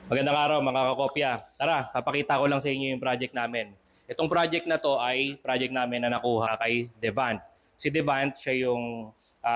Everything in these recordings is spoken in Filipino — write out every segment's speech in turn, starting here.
Magandang araw mga kakopya. Tara, papakita ko lang sa inyo yung project namin. Itong project na to ay project namin na nakuha kay Devant. Si Devant, siya yung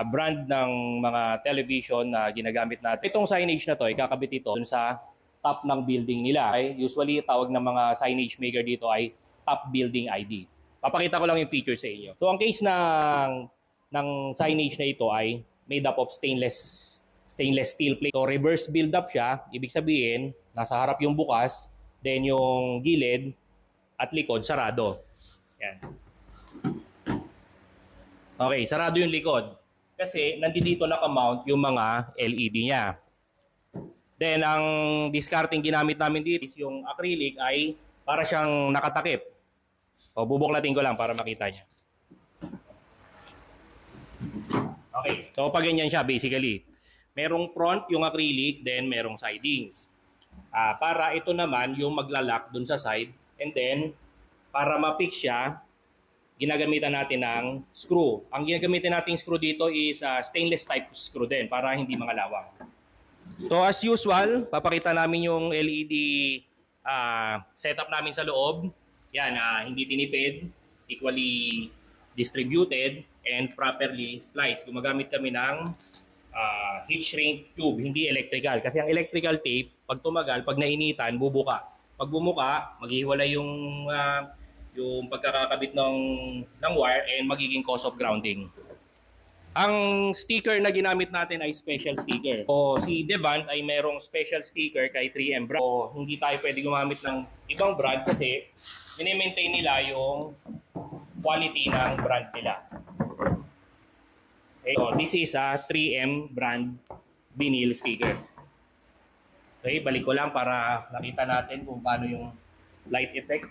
brand ng mga television na ginagamit natin. Itong signage na to, ikakabit ito dun sa top ng building nila. Ay, usually, tawag ng mga signage maker dito ay top building ID. Papakita ko lang yung feature sa inyo. So, ang case ng signage na ito ay made up of stainless steel plate. So reverse build up siya, ibig sabihin, nasa harap yung bukas, then yung gilid at likod sarado. Yan. Okay, sarado yung likod. Kasi nandito naka-mount yung mga LED niya. Then ang discarding ginamit namin dito is yung acrylic ay para siyang nakatakip. O bubuklatin ko lang para makita niya. Okay, so pag ganyan siya basically. Merong front yung acrylic, then merong sidings. Para ito naman yung maglalak dun sa side, and then para ma-fix siya, ginagamitan natin ng screw. Ang ginagamitan nating screw dito is stainless type screw din para hindi mangalawang. So as usual, papakita namin yung LED setup namin sa loob. Yan, hindi tinipid, equally distributed, and properly spliced. Gumagamit kami ng heat shrink tube, hindi electrical. Kasi ang electrical tape, pag tumagal, pag nainitan, bubuka. Pag bumuka, maghiwalay yung pagkakakabit ng wire and magiging cause of grounding. Ang sticker na ginamit natin ay special sticker. O si Devant ay merong special sticker kay 3M brand. O hindi tayo pwede gumamit ng ibang brand kasi mini-maintain nila yung quality ng brand nila. Okay, so this is a 3M brand vinyl sticker. Okay, balik ko lang para nakita natin kung paano yung light effect.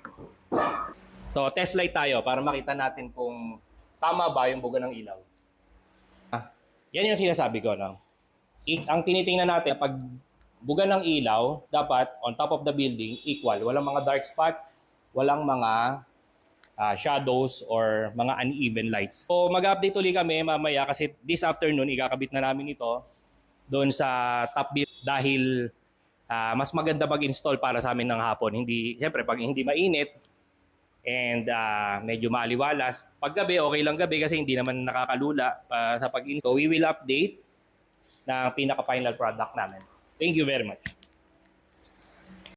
So, test light tayo para makita natin kung tama ba yung buga ng ilaw. Yan yung sinasabi ko. No? Ang tinitingnan natin, pag buga ng ilaw, dapat on top of the building, equal. Walang mga dark spot, walang mga shadows or mga uneven lights. So mag-update ulit kami mamaya kasi this afternoon ikakabit na namin ito doon sa top build dahil mas maganda mag-install para sa amin ng hapon. Hindi, siyempre pag hindi mainit and medyo maaliwalas, pag gabi okay lang gabi kasi hindi naman nakakalula sa pag-install. So we will update na pinaka-final product namin. Thank you very much.